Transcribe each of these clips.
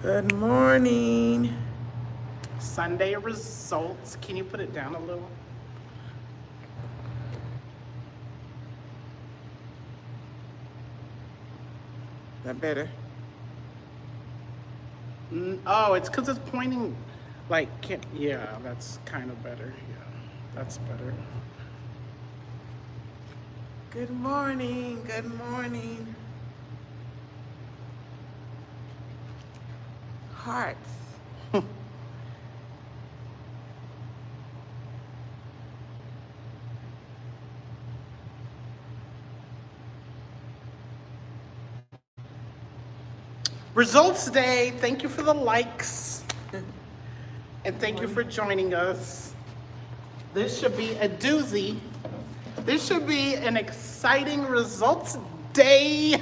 Good morning. Sunday results. Can you put it down a little? That better? Oh, it's because it's pointing like, yeah, that's kind of better. Yeah, that's better. Good morning. Good morning. Hearts. Results day. Thank you for the likes. And thank you for joining us. This should be a doozy. This should be an exciting results day.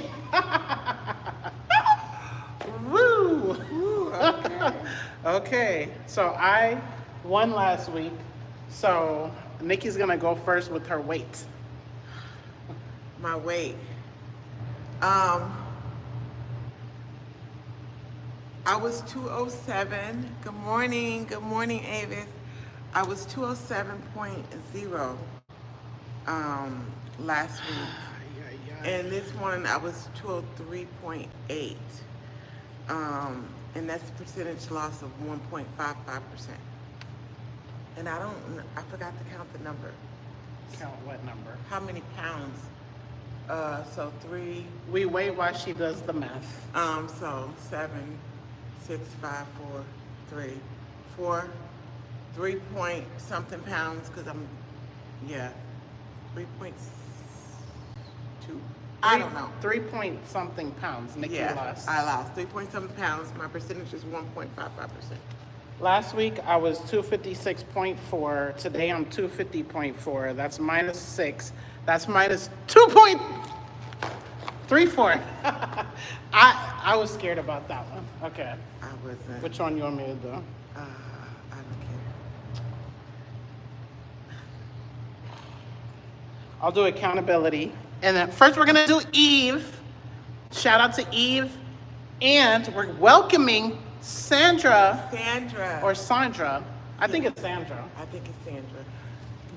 Woo! Ooh, okay. Okay, so I won last week. So Nikki's gonna go first with her weight. My weight. I was 207. Good morning. Good morning, Avis. I was 207.0 last week. And this morning I was 203.8. And that's a percentage loss of 1.55%. And I forgot to count the number. Count what number? How many pounds? So three, We wait while she does the math. so 7, 6, 5, 4, 3, 4, 3 point something pounds, because I'm, yeah, 3.2. I don't know. 3 point something pounds. Nikki Yeah, lost. I lost 3 point something pounds. My percentage is 1.55%. Last week I was 256.4. Today I'm 250.4. That's minus 6. That's minus 2.34. I was scared about that one. Okay. I wasn't. Which one you want me to do? I don't care. I'll do accountability. And then first we're going to do Eve. Shout out to Eve. And we're welcoming Sandra Sandra. or Sandra. I think it's Sandra. I think it's Sandra.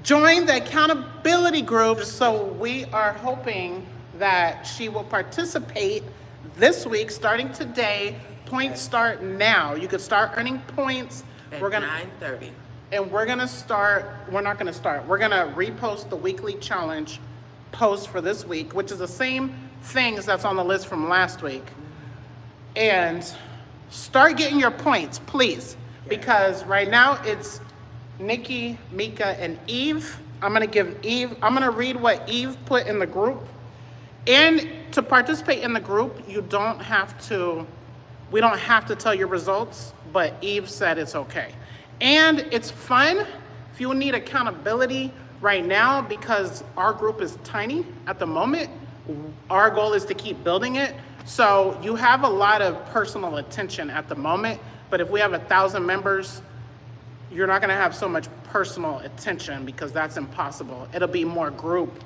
Join the accountability group. So we are hoping that she will participate this week, starting today. Points start now. You could start earning points. At We're gonna 9:30. and we're gonna start. We're not gonna start. We're gonna repost the weekly challenge post for this week, which is the same things that's on the list from last week. And start getting your points, please, because right now it's Nikki, Mika, and Eve. I'm gonna read what Eve put in the group. And to participate in the group, we don't have to tell your results, but Eve said it's okay. And it's fun if you need accountability right now, because our group is tiny at the moment. Our goal is to keep building it. So you have a lot of personal attention at the moment, but if we have 1,000 members, you're not gonna have so much personal attention because that's impossible. It'll be more group,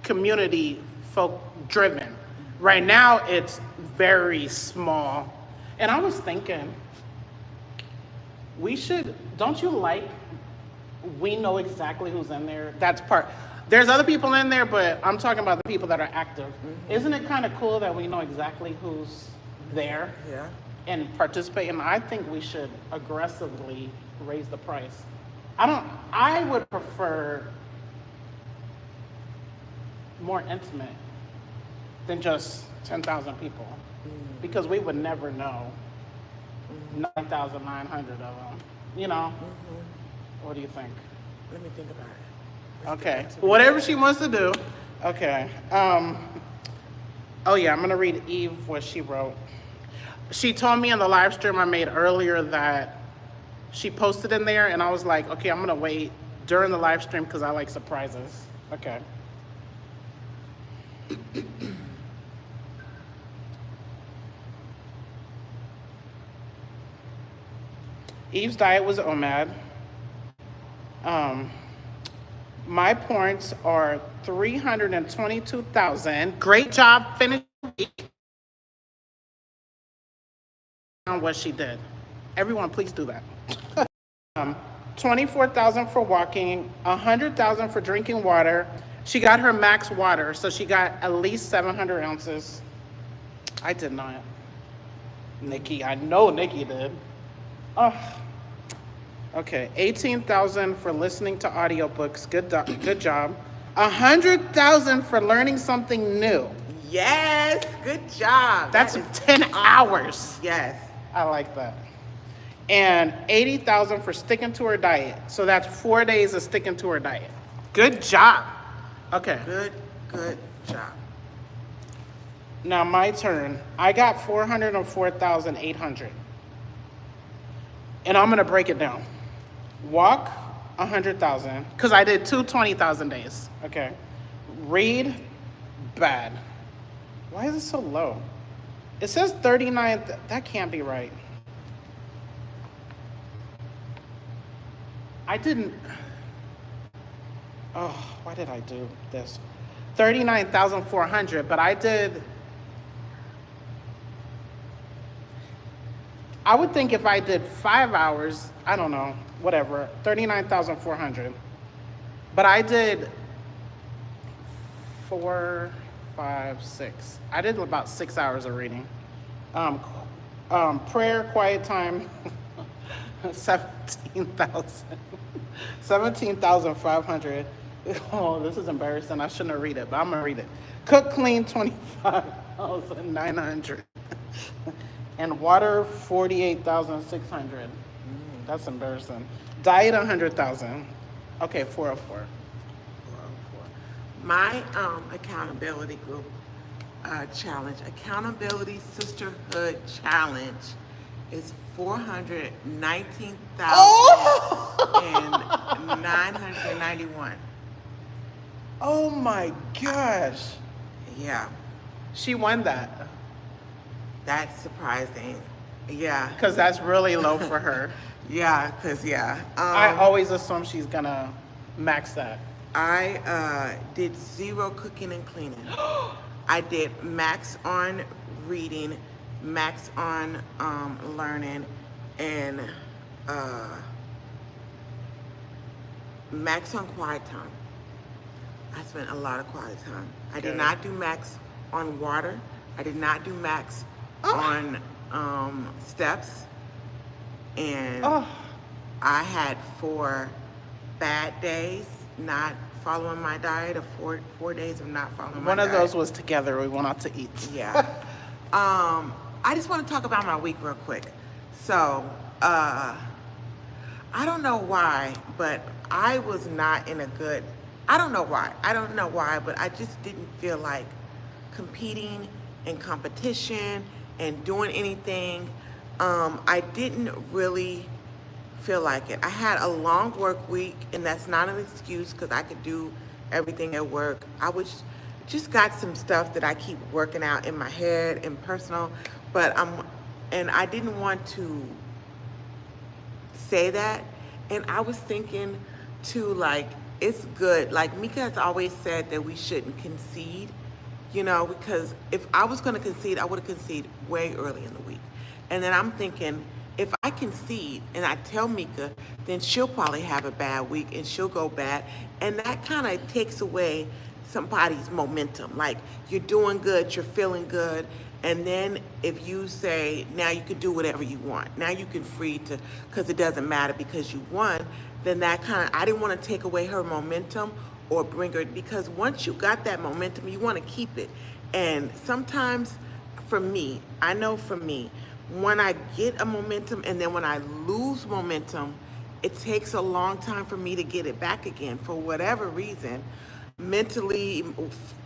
community, folk driven. Right now, it's very small. And I was thinking, don't you like, we know exactly who's in there? There's other people in there, but I'm talking about the people that are active. Isn't it kind of cool that we know exactly who's there Yeah. and participate? And I think we should aggressively raise the price. I would prefer more intimate than just 10,000 people, because we would never know 9,900 of them. You know? What do you think? Let me think about it. Let's Okay. get back to Whatever she wants to do. Okay. Oh yeah, I'm gonna read Eve what she wrote. She told me in the live stream I made earlier that she posted in there, and I was like, okay, I'm gonna wait during the live stream because I like surprises. Okay. Eve's diet was OMAD. My points are 322,000. Great job finishing the week. down what she did. Everyone, please do that. 24,000 for walking, 100,000 for drinking water. She got her max water, so she got at least 700 ounces. I did not. Nikki, I know Nikki did. Oh. Okay, 18,000 for listening to audiobooks. Good job. 100,000 for learning something new. Yes, good job. That's That is 10 hours. Yes. I like that. And 80,000 for sticking to her diet. So that's 4 days of sticking to her diet. Good job. Okay. Good job. Now my turn. I got 404,800. And I'm gonna break it down. Walk, 100,000, because I did two 20,000 days. Okay. Read, bad. Why is it so low? It says 39. That can't be right. I didn't. Oh, why did I do this? 39,400, but I did. I would think if I did 5 hours, I don't know, whatever, 39,400. But I did 4, 5, 6. I did about 6 hours of reading. Prayer, quiet time, 17,000. 17,500. Oh, this is embarrassing. I shouldn't have read it, but I'm gonna read it. Cook, clean, 25,900. And water, 48,600. That's embarrassing. Diet, 100,000. Okay, 404. My accountability group challenge, accountability sisterhood challenge, is 419,991. Oh my gosh. Yeah, She won that. that's surprising. Yeah, Because that's really low for her. yeah, cause yeah. I always assume she's gonna max that. I did 0 cooking and cleaning. I did max on reading, max on learning, and max on quiet time. I spent a lot of quiet time. I did Good. not do max on water. I did not do max on steps. And Oh, I had 4 bad days not following my diet, of 4 days of not following my one diet. of those was together. We went out to eat. Yeah. I just want to talk about my week real quick. So, I don't know why, but I was not in a good, I don't know why, but I just didn't feel like competing in competition and doing anything. I didn't really feel like it. I had a long work week, and that's not an excuse because I could do everything at work. I was just got some stuff that I keep working out in my head and personal, but I didn't want to say that. And I was thinking too, like, it's good. Like Mika has always said that we shouldn't concede, because if I was going to concede, I would have conceded way early in the week. And then I'm thinking, if I concede and I tell Mika, then she'll probably have a bad week and she'll go bad. And that kind of takes away somebody's momentum. Like, you're doing good, you're feeling good. And then if you say, now you can do whatever you want. Now you can free to, because it doesn't matter because you won. Then that kind of, I didn't want to take away her momentum or bring her, because once you got that momentum, you want to keep it. And sometimes for me, I know for me, when I get a momentum and then when I lose momentum, it takes a long time for me to get it back again for whatever reason. Mentally,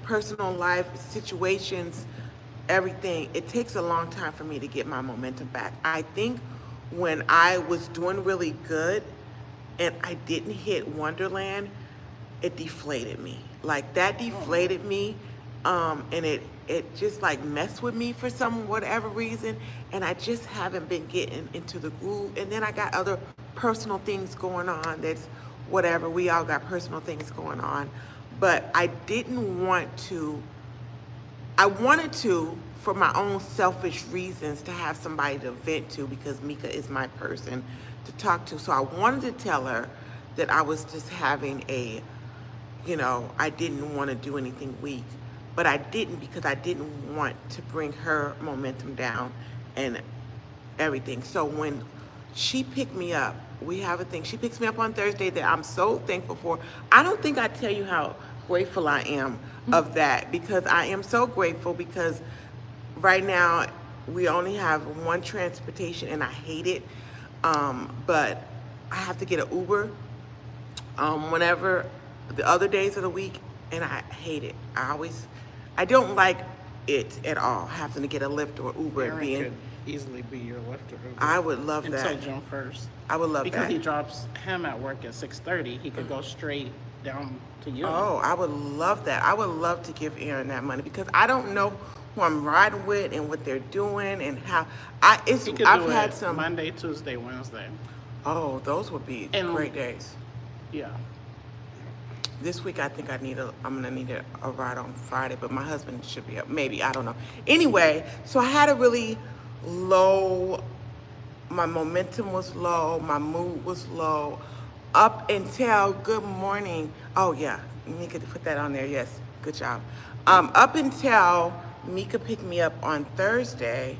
personal life, situations, everything, it takes a long time for me to get my momentum back. I think when I was doing really good and I didn't hit Wonderland, it deflated me. Like, that deflated me. And it just like messed with me for whatever reason, and I just haven't been getting into the groove. And then I got other personal things going on. That's whatever, we all got personal things going on, but I didn't want to I wanted to, for my own selfish reasons, to have somebody to vent to because Mika is my person to talk to. So I wanted to tell her that I was just having a, I didn't want to do anything weak, but I didn't because I didn't want to bring her momentum down and everything. So when she picked me up, we have a thing. She picks me up on Thursday that I'm so thankful for. I don't think I tell you how grateful I am of that, because I am so grateful because right now we only have one transportation and I hate it. But I have to get an Uber whenever the other days of the week, and I hate it. I don't like it at all, having to get a Lyft or Uber. Aaron could easily be your Lyft or Uber. I would love that. Until June 1st. I would love because that. he drops him at work at 6:30. He could go straight down to you. Oh, I would love that. I would love to give Aaron that money because I don't know who I'm riding with and what they're doing and how. He could I've do had it some. Monday, Tuesday, Wednesday. Oh, those would be great days. Yeah. This week I think I'm gonna need a ride on Friday, but my husband should be up. Maybe, I don't know. Anyway, so I had a really low. My momentum was low. My mood was low, up until good morning. Oh yeah, Mika put that on there. Yes, good job. Up until Mika picked me up on Thursday,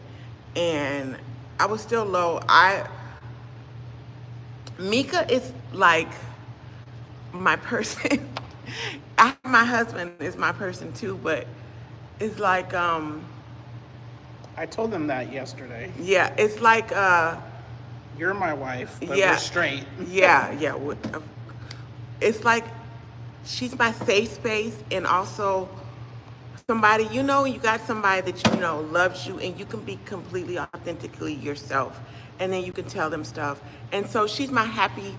and I was still low. Mika is like my person. My husband is my person too, but it's like I told them that yesterday. yeah, it's like You're my wife, but yeah, we're straight. yeah. It's like she's my safe space, and also somebody, you got somebody that loves you, and you can be completely authentically yourself, and then you can tell them stuff. And so she's my happy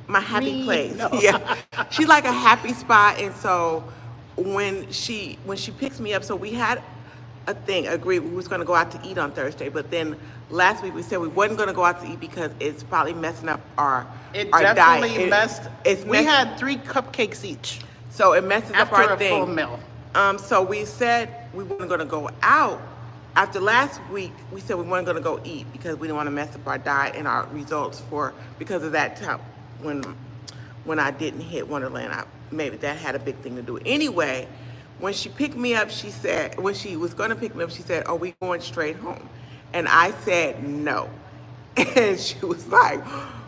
place. No. Yeah, she's like a happy spot. And so when she picks me up, so we had a thing agreed we was going to go out to eat on Thursday, but then last week we said we wasn't going to go out to eat because it's probably messing up our Definitely diet. We had 3 cupcakes each. So it messes up our After a thing. full meal. So we said we weren't going to go out. After last week, we said we weren't going to go eat because we didn't want to mess up our diet and our results because of that time when I didn't hit Wonderland. Maybe that had a big thing to do. Anyway, when she picked me up, when she was going to pick me up, she said, "Are we going straight home?" And I said, "No." And she was like,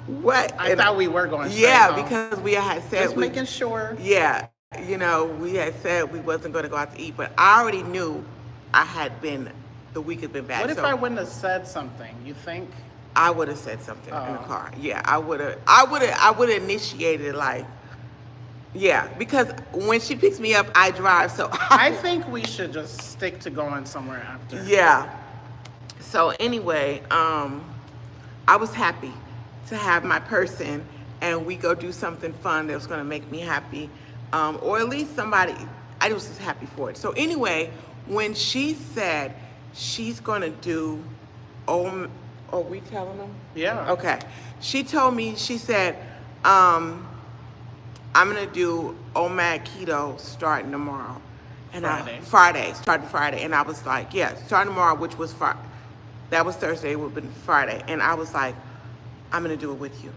"What?" I thought we were going straight yeah, home. because we had said Just making sure. Yeah, we had said we wasn't going to go out to eat, but I already knew the week had been bad. What if so I wouldn't have said something? You think? I would have said something in the car. Yeah, I would have initiated, like, yeah, because when she picks me up, I drive, so I think we should just stick to going somewhere after. yeah. So anyway, I was happy to have my person, and we go do something fun that was going to make me happy, or at least somebody. I was just happy for it. So anyway, when she said she's going to do, are we telling them? Yeah. Okay. She told me, she said, I'm going to do OMAD keto starting tomorrow. And starting Friday. And I was like, yeah, starting tomorrow, which was Friday. That was Thursday, it would have been Friday. And I was like, I'm going to do it with you.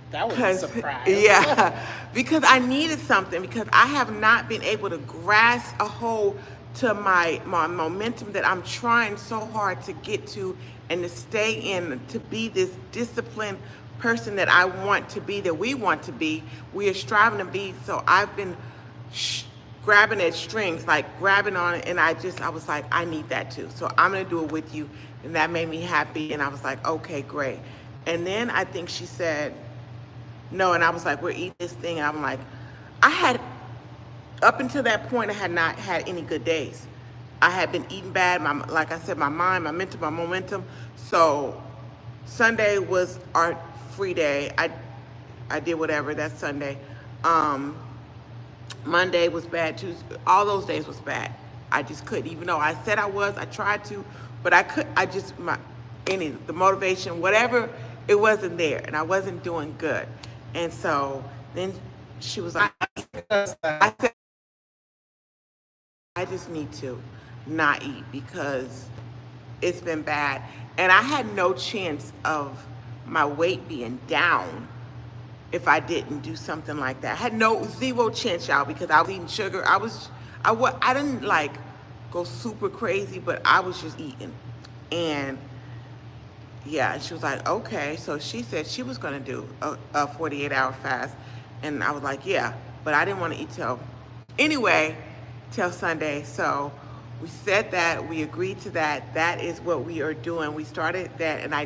That was a surprise. Yeah, because I needed something, because I have not been able to grasp a hold to my momentum that I'm trying so hard to get to and to stay in, to be this disciplined person that I want to be, that we want to be, we are striving to be. So I've been grabbing at strings, like grabbing on it, and I was like, I need that too. So I'm gonna do it with you, and that made me happy, and I was like, okay, great. And then I think she said, no, and I was like, we're eating this thing, and I'm like, up until that point, I had not had any good days. I had been eating bad, like I said, my mind, my mental, my momentum. So Sunday was our free day. I did whatever, that's Sunday. Monday was bad, Tuesday, all those days was bad. I just couldn't, even though I said I tried to, but the motivation, whatever, it wasn't there, and I wasn't doing good. And so then she was like, I said, I just need to. not eat because it's been bad. And I had no chance of my weight being down if I didn't do something like that. I had zero chance, y'all, because I was eating sugar. I didn't like go super crazy, but I was just eating. And yeah, and she was like, okay. So she said she was gonna do a 48-hour fast. And I was like, yeah, but I didn't want to eat till Sunday. So we said that, we agreed to that. That is what we are doing. We started that, and I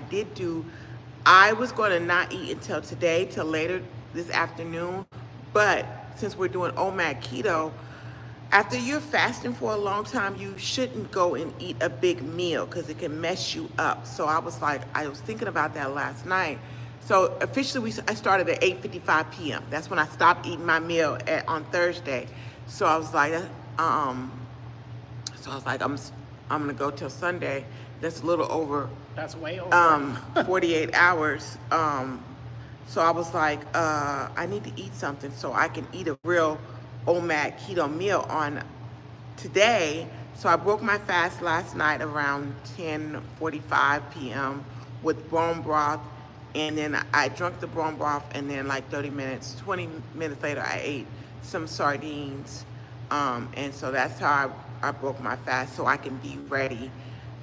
was going to not eat until today, till later this afternoon. But since we're doing OMAD keto, after you're fasting for a long time, you shouldn't go and eat a big meal because it can mess you up. So I was thinking about that last night. So officially, I started at 8:55 p.m. That's when I stopped eating my meal on Thursday. So I was like, I'm gonna go till Sunday. That's a little over. That's way over. 48 hours. So I was like, I need to eat something so I can eat a real OMAD keto meal on today. So I broke my fast last night around 10:45 p.m. with bone broth. And then I drank the bone broth, and then like 20 minutes later, I ate some sardines. And so that's how I broke my fast, so I can be ready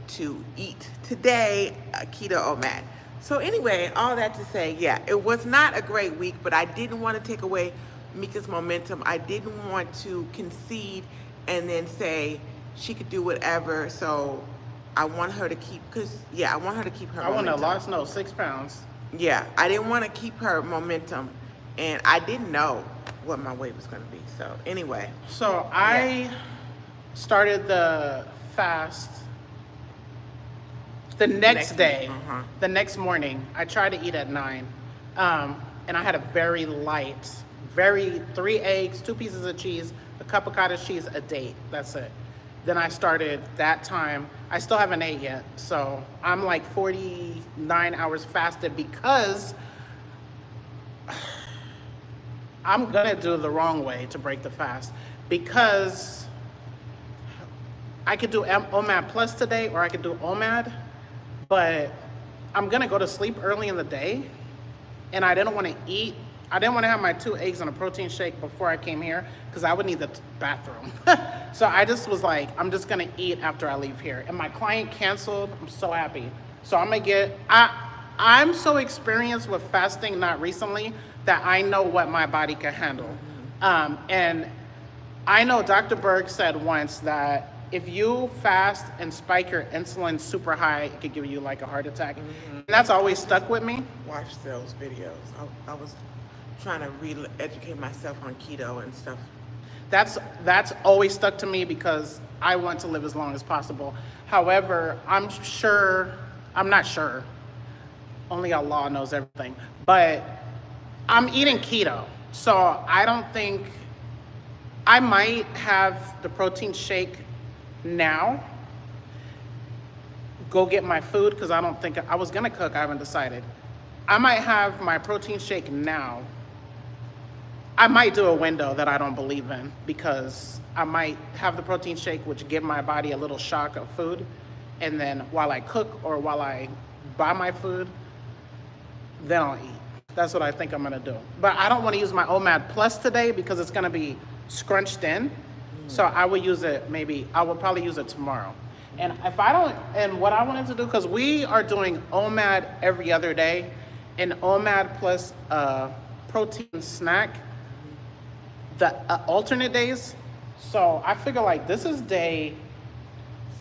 to eat today keto OMAD. So anyway, all that to say, yeah, it was not a great week, but I didn't want to take away Mika's momentum. I didn't want to concede and then say she could do whatever. So I want her to keep, I want her to keep her momentum. I want to lost 6 pounds. Yeah, I didn't want to keep her momentum, and I didn't know what my weight was going to be. So anyway. So I started the fast the next day. The next morning. I tried to eat at 9, and I had a very light, 3 eggs, 2 pieces of cheese, a cup of cottage cheese, a date. That's it. Then I started that time. I still haven't ate yet. So I'm like 49 hours fasted because I'm gonna do it the wrong way to break the fast, because I could do OMAD Plus today, or I could do OMAD, but I'm gonna go to sleep early in the day, and I didn't want to have my 2 eggs and a protein shake before I came here because I would need the bathroom. So I just was like, I'm just gonna eat after I leave here. And my client canceled. I'm so happy. So I'm so experienced with fasting, not recently, that I know what my body can handle. And I know Dr. Berg said once that if you fast and spike your insulin super high, it could give you like a heart attack. And that's always stuck with me. Watch those videos. I was trying to educate myself on keto and stuff. That's always stuck to me because I want to live as long as possible. However, I'm not sure. Only Allah knows everything. But I'm eating keto. So I don't think, I might have the protein shake now. Go get my food, because I don't think, I was gonna cook, I haven't decided. I might have my protein shake now. I might do a window that I don't believe in, because I might have the protein shake, which give my body a little shock of food, and then while I cook or while I buy my food, then I'll eat. That's what I think I'm gonna do. But I don't want to use my OMAD Plus today because it's gonna be scrunched in. So I will use it I will probably use it tomorrow. And if I don't, and what I wanted to do, because we are doing OMAD every other day, and OMAD plus protein snack, the alternate days. So I figure like this is day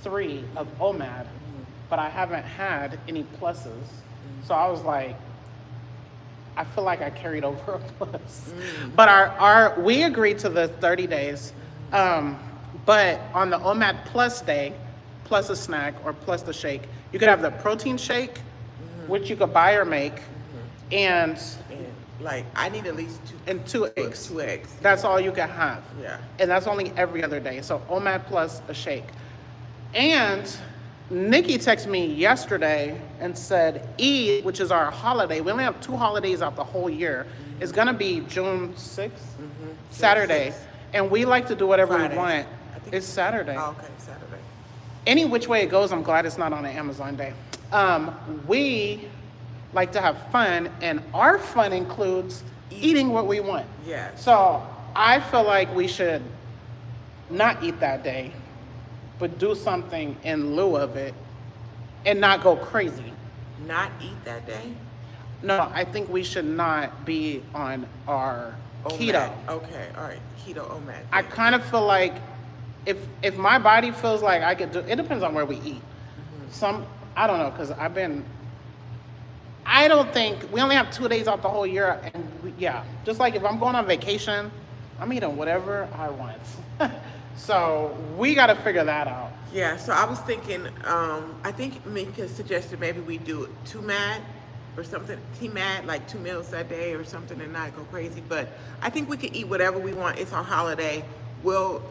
3 of OMAD, but I haven't had any pluses. So I was like, I feel like I carried over a plus. But we agreed to the 30 days. But on the OMAD Plus day, plus a snack or plus the shake, you could have the protein shake, which you could buy or make, and like I need at least 2 eggs. 2 eggs. That's all you can have. Yeah. And that's only every other day. So OMAD plus a shake. And Nikki texted me yesterday and said Eid, which is our holiday, we only have 2 holidays out the whole year, is gonna be June 6th, Saturday. And we like to do whatever Friday. we want. I think It's Saturday. Oh, okay, Saturday. any which way it goes, I'm glad it's not on an Amazon day. We like to have fun, and our fun includes eating what we want. Yes. So I feel like we should not eat that day, but do something in lieu of it and not go crazy. Not eat that day? No, I think we should not be on our keto. Okay, all right. Keto OMAD. I kind of feel like if my body feels like I could do, it depends on where we eat. I don't know, because I don't think, we only have 2 days out the whole year, and just like if I'm going on vacation, I'm eating whatever I want. So we got to figure that out. Yeah, so I was thinking, I think Mika suggested maybe we do TMAD or something, TMAD, like 2 meals a day or something, and not go crazy. But I think we could eat whatever we want. It's our holiday. We'll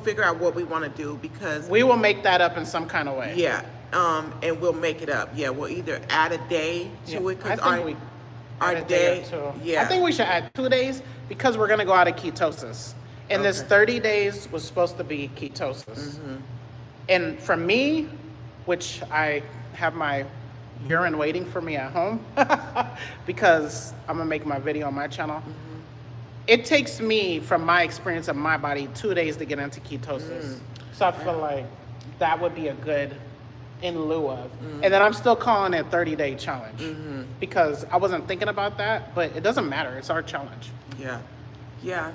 figure out what we want to do, because we will make that up in some kind of way. Yeah, and we'll make it up. Yeah, we'll either add a day to it, because our day. Yeah, I think we should add 2 days, because we're gonna go out of ketosis, and this 30 days was supposed to be ketosis. And for me, which I have my urine waiting for me at home, because I'm gonna make my video on my channel. It takes me, from my experience of my body, 2 days to get into ketosis. So I feel like that would be a good in lieu of. And then I'm still calling it 30-day challenge, because I wasn't thinking about that, but it doesn't matter. It's our challenge. Yeah,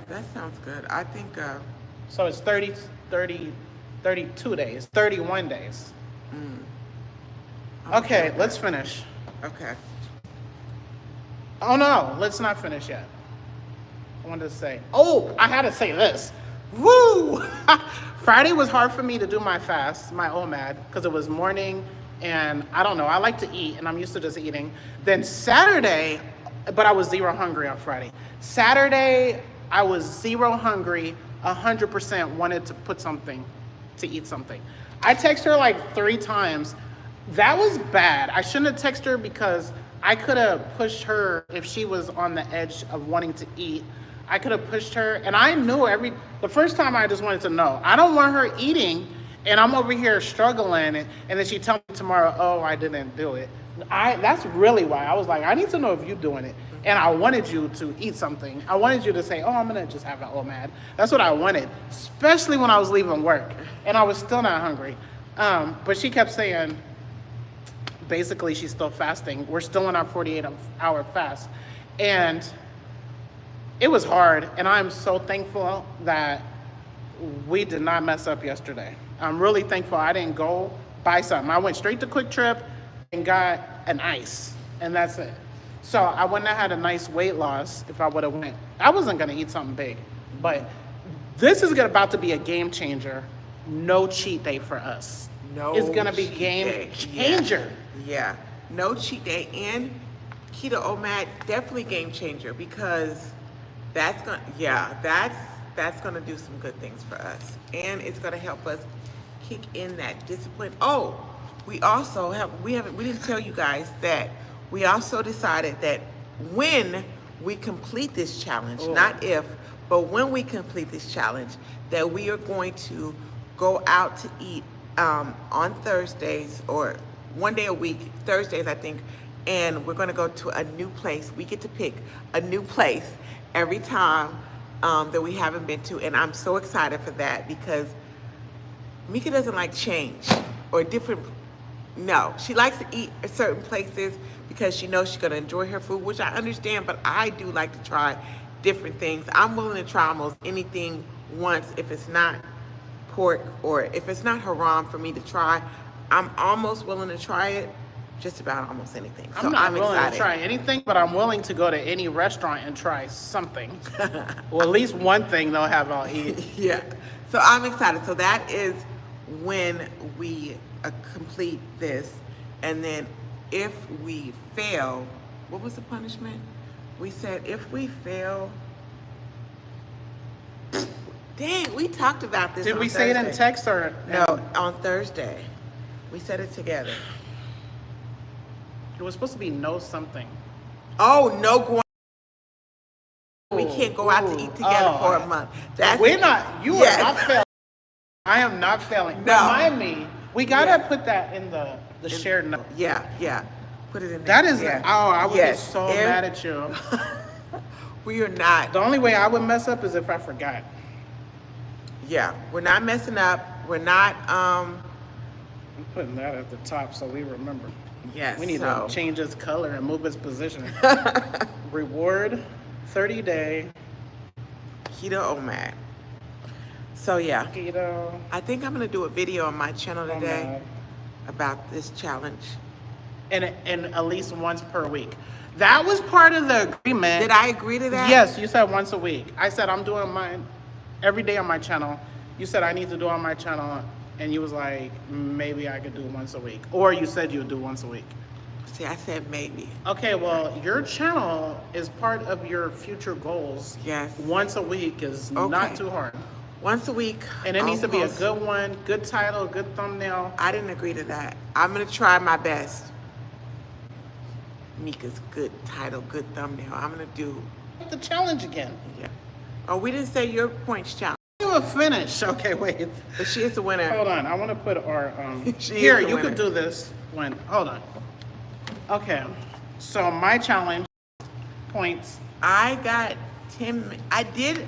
that sounds good. I think, so it's 32 days, 31 days. Okay, let's finish. Okay. Oh no, let's not finish yet. I wanted to say, I had to say this. Woo! Friday was hard for me to do my fast, my OMAD, because it was morning, and I don't know, I like to eat, and I'm used to just eating. Then Saturday, but I was zero hungry on Friday. Saturday, I was zero hungry, 100% wanted to eat something. I texted her like 3 times. That was bad. I shouldn't have texted her, because I could have pushed her if she was on the edge of wanting to eat. I could have pushed her, and I knew the first time I just wanted to know. I don't want her eating, and I'm over here struggling, and then she tell me tomorrow, oh, I didn't do it. That's really why. I was like, I need to know if you're doing it. And I wanted you to eat something. I wanted you to say, oh, I'm gonna just have an OMAD. That's what I wanted, especially when I was leaving work, and I was still not hungry. But she kept saying, basically she's still fasting. We're still in our 48-hour fast. And it was hard, and I'm so thankful that we did not mess up yesterday. I'm really thankful I didn't go buy something. I went straight to Quick Trip and got an ice, and that's it. So I wouldn't have had a nice weight loss if I would have went. I wasn't gonna eat something big, but this is about to be a game changer. No cheat day for us. It's gonna be game changer. Yeah, no cheat day, and keto OMAD, definitely game changer, because that's gonna do some good things for us, and it's gonna help us kick in that discipline. Oh, we didn't tell you guys that we also decided that when we complete this challenge, not if, but when we complete this challenge, that we are going to go out to eat on Thursdays, or one day a week, Thursdays I think, and we're gonna go to a new place. We get to pick a new place every time that we haven't been to, and I'm so excited for that, because Mika doesn't like change or different. No, she likes to eat at certain places because she knows she's gonna enjoy her food, which I understand, but I do like to try different things. I'm willing to try almost anything once. If it's not pork, or if it's not haram for me to try, I'm almost willing to try it. Just about almost anything. So I'm willing to try anything, but I'm willing to go to any restaurant and try something. Well, at least one thing they'll have I'll eat. Yeah. So I'm excited. So that is when we complete this. And then if we fail, what was the punishment? We said if we fail, dang, we talked about this. Did we say it in text or? No, on Thursday. We said it together. It was supposed to be no something. Oh, no going. We can't go out to eat together for a month. We're not. You are not failing. I am not failing. No. Remind me We gotta Yeah. put that in the shared note. Yeah, yeah. Put it in there. That is, yeah. I would Yes. be so If- mad at you. We are not. The only way I would mess up is if I forgot. Yeah, we're not messing up. We're not. I'm putting that at the top so we remember. Yes. We need so. to change its color and move its position. Reward 30-day Keto OMAD. So yeah, keto. I think I'm gonna do a video on my channel today OMAD. about this challenge. And at least once per week. That was part of the agreement. Did I agree to that? Yes, you said once a week. I said I'm doing mine every day on my channel. You said I need to do on my channel, and you was like, maybe I could do once a week. Or you said you would do once a week. See, I said maybe. Okay, well, your channel is part of your future goals. Yes. Once a week is Okay. not too hard. Once a week. And it needs to be a almost. good one, good title, good thumbnail. I didn't agree to that. I'm gonna try my best. Mika's good title, good thumbnail. I'm gonna do. The challenge again. Yeah. Oh, we didn't say your points challenge, You a finish. Okay, wait. but she is the winner. Hold on. I want to put our She here. is the You winner. could do this when. Hold on. Okay. So my challenge points. I got 10. I did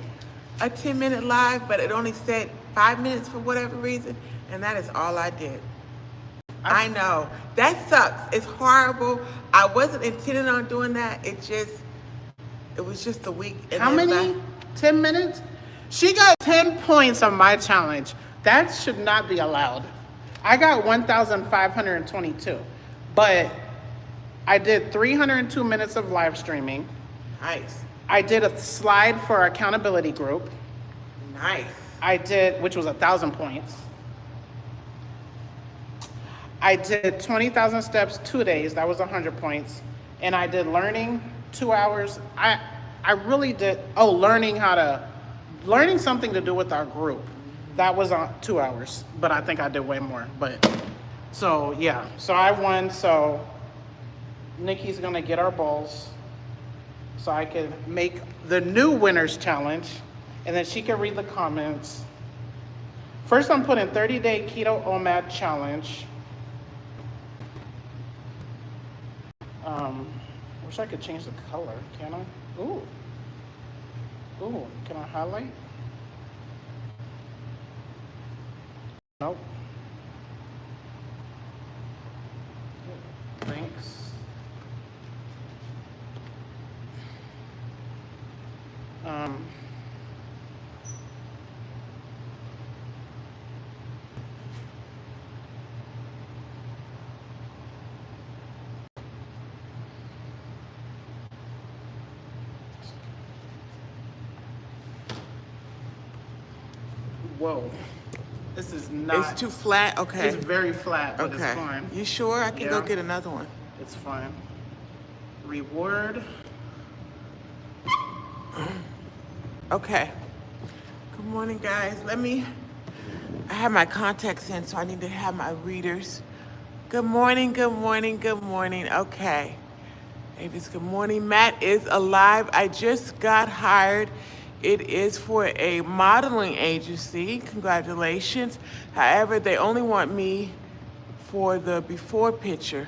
a 10-minute live, but it only said 5 minutes for whatever reason, and that is all I did. I know that sucks. It's horrible. I wasn't intending on doing that. It was just a week. And How then many? 10 minutes. She got 10 points on my challenge. That should not be allowed. I got 1,522, but I did 302 minutes of live streaming. Nice, I did a slide for our accountability group. nice. I did, which was 1,000 points. I did 20,000 steps 2 days. That was 100 points. And I did learning 2 hours. I really did. Oh, learning something to do with our group. That was on 2 hours. But I think I did way more. But so yeah. So I won. So Nikki's gonna get our balls, so I can make the new winners challenge, and then she can read the comments. First, I'm putting 30-day keto OMAD challenge. Wish I could change the color. Can I? Ooh. Can I highlight? Nope. Thanks. Whoa. This is not. It's too flat. Okay. It's very flat, but Okay. it's fine. You sure? I can go Yeah. get another one. It's fine. Reward. Okay. Good morning, guys. I have my contacts in, so I need to have my readers. Good morning, good morning, good morning. Okay. Avis, good morning. Matt is alive. I just got hired. It is for a modeling agency. Congratulations. However, they only want me for the before picture.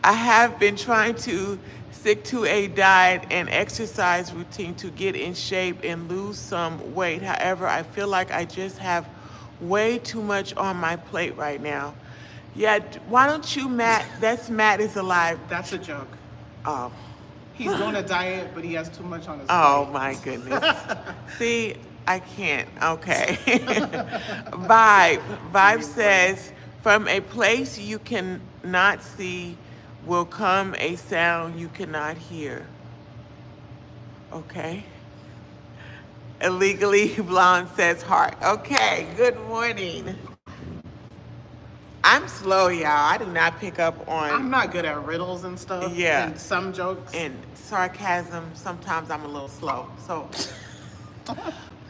I have been trying to stick to a diet and exercise routine to get in shape and lose some weight. However, I feel like I just have way too much on my plate right now. Yeah, why don't you, Matt? That's Matt is alive. That's a joke. Oh, He's doing a diet, but he has too much on his oh plate. my goodness. See, I can't. Okay. Vibe says, from a place you cannot see will come a sound you cannot hear. Okay. Illegally Blonde says heart. Okay, good morning. I'm slow, y'all. I do not pick up on I'm not good at riddles and stuff. Yeah. And some jokes. and sarcasm. Sometimes I'm a little slow. So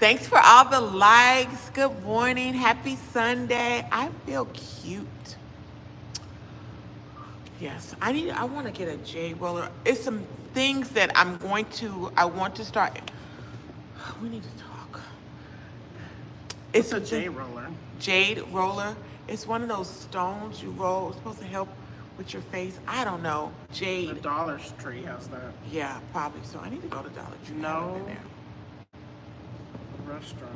thanks for all the likes. Good morning. Happy Sunday. I feel cute. Yes, I want to get a J roller. It's some things that I want to start. We need to talk. It's a jade roller. Jade roller. It's one of those stones you roll. It's supposed to help with your face. I don't know. The Jade. Dollar Tree has that. Yeah, probably. So I need to go to Dollar Tree. I No. haven't been there. Restaurant.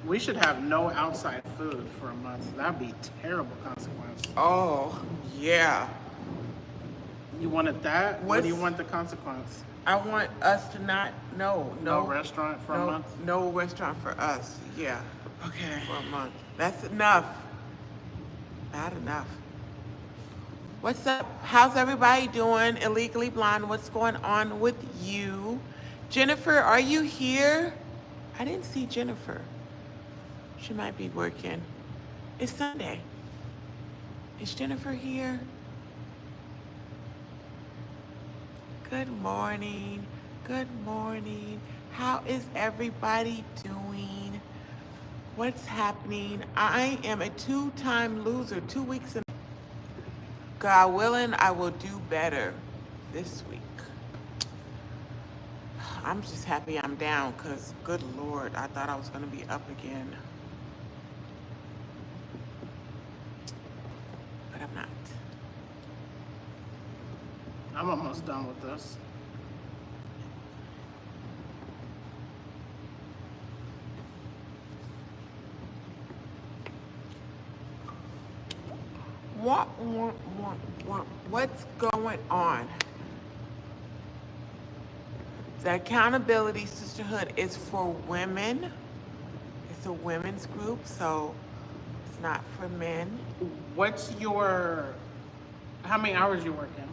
We should have no outside food for a month. That'd be terrible consequence. Oh, yeah. You wanted that? What do you What's- want the consequence? I want us to not, no Restaurant for a month? No restaurant for us. Yeah, Okay. for a month. That's enough. Not enough. What's up? How's everybody doing? Illegally Blonde, what's going on with you? Jennifer, are you here? I didn't see Jennifer. She might be working. It's Sunday. Is Jennifer here? Good morning. Good morning. How is everybody doing? What's happening? I am a two-time loser. 2 weeks in. God willing, I will do better this week. I'm just happy I'm down because, good Lord, I thought I was going to be up again. But I'm not. I'm almost done with this. What's going on? The Accountability Sisterhood is for women. It's a women's group, so it's not for men. What's your, how many hours you working?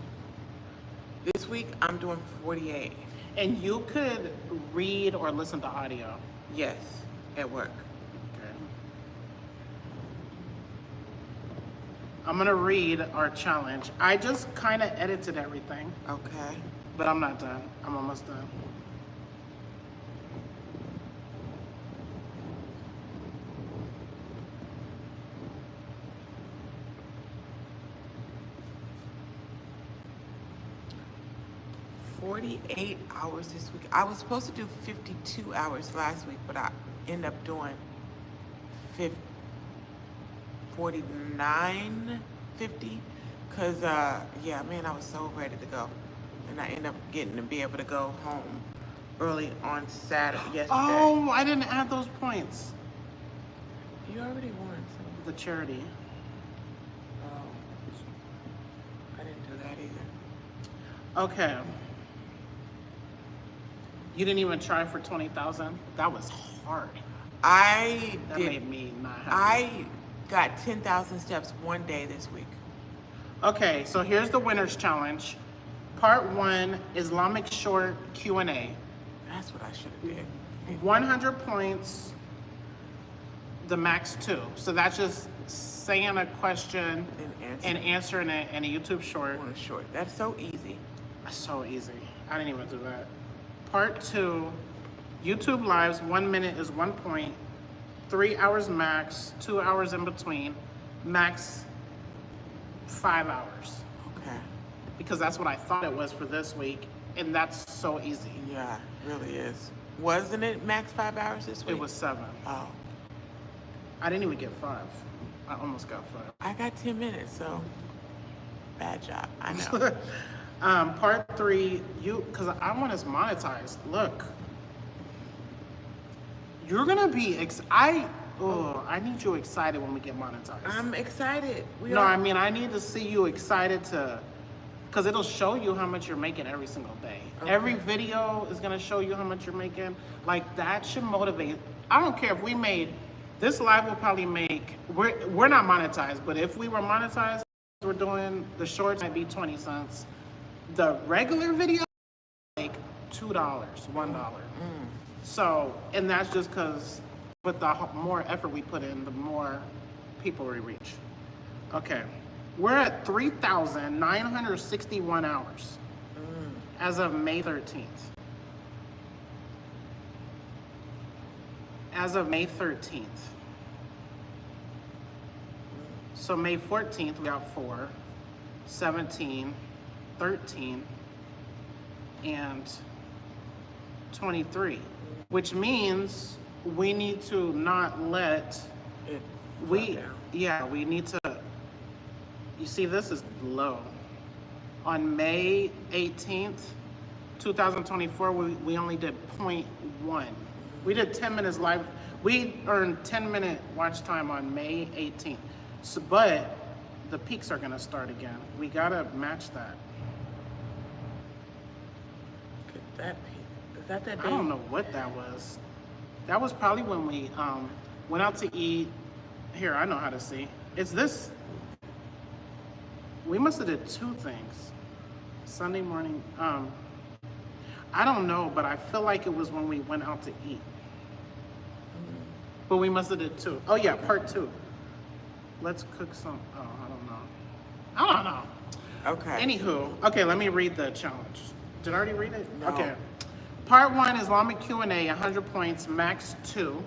This week, I'm doing 48. And you could read or listen to audio. Yes, at work. Okay. I'm gonna read our challenge. I just kind of edited everything, Okay. but I'm not done. I'm almost done. $48 this week. I was supposed to do 52 hours last week, but I ended up doing 49, 50. Cause yeah, man, I was so ready to go, and I ended up getting to be able to go home early on Saturday yesterday. Oh, I didn't add those points. You already won, so The charity. oh, I didn't do that either. Okay. You didn't even try for 20,000? That was hard. I That did. made me not happy. I got 10,000 steps one day this week. Okay, so here's the winner's challenge. Part 1, Islamic short Q&A. That's what I should have did. 100 points, the max 2. So that's just saying a question And and answering it in a YouTube short. on a short. That's so easy. So easy. I didn't even do that. Part 2, YouTube lives, 1 minute is 1 point, 3 hours max, 2 hours in between, max 5 hours. Okay. Because that's what I thought it was for this week, and that's so easy. Yeah, it really is. Wasn't it max 5 hours this week? It was 7. Oh, I didn't even get 5. I almost got 5. I got 10 minutes, so bad job. I know. Part 3, because I want us monetized. Look, you're gonna be. I need you excited when we get monetized. I'm excited. No, I mean I need to see you excited because it'll show you how much you're making every single day. Okay. Every video is gonna show you how much you're making. Like that should motivate. I don't care if we made this live will probably make. We're not monetized, but if we were monetized, we're doing the shorts might be 20 cents. The regular video like $2, $1. So, and that's just because with the more effort we put in, the more people we reach. Okay, we're at 3,961 hours as of May 13th. As of May 13th. So May 14th, we got 4, 17, 13, and 23, which means we need to not let, It we, drop down. yeah, we need to, you see, this is low. On May 18th, 2024, we only did 0.1. We did 10 minutes live. We earned 10-minute watch time on May 18th. So, but the peaks are gonna start again. We gotta match that. Look at that peak. Is that I don't know what that was. That was probably when we went out to eat. Here, I know how to see. It's this. We must have did two things. Sunday morning. I don't know, but I feel like it was when we went out to eat. But we must have did two. Oh yeah, part 2. Let's cook some. Oh, I don't know. Okay. Anywho, okay, let me read the challenge. Did I already read it? No. Okay. Part 1, Islamic Q&A, 100 points, max 2.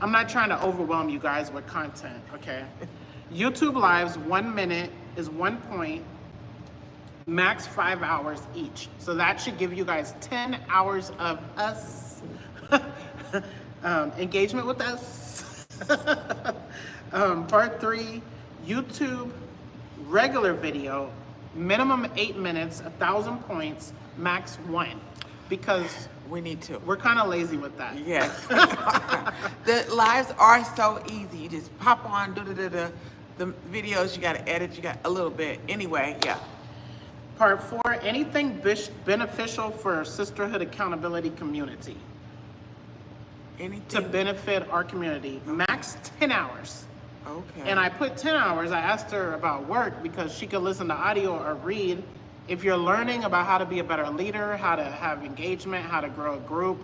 I'm not trying to overwhelm you guys with content, okay? YouTube Lives, 1 minute is 1 point, max 5 hours each. So that should give you guys 10 hours of us, engagement with us. Part 3, YouTube regular video, minimum 8 minutes, 1,000 points, max 1. Because We need to. we're kind of lazy with that. Yes. The lives are so easy. You just pop on, the videos you got to edit, you got a little bit. Anyway, yeah. Part 4, anything beneficial for sisterhood accountability community. To Anything. benefit our community. Max 10 hours. Okay. And I put 10 hours. I asked her about work because she could listen to audio or read. If you're learning about how to be a better leader, how to have engagement, how to grow a group,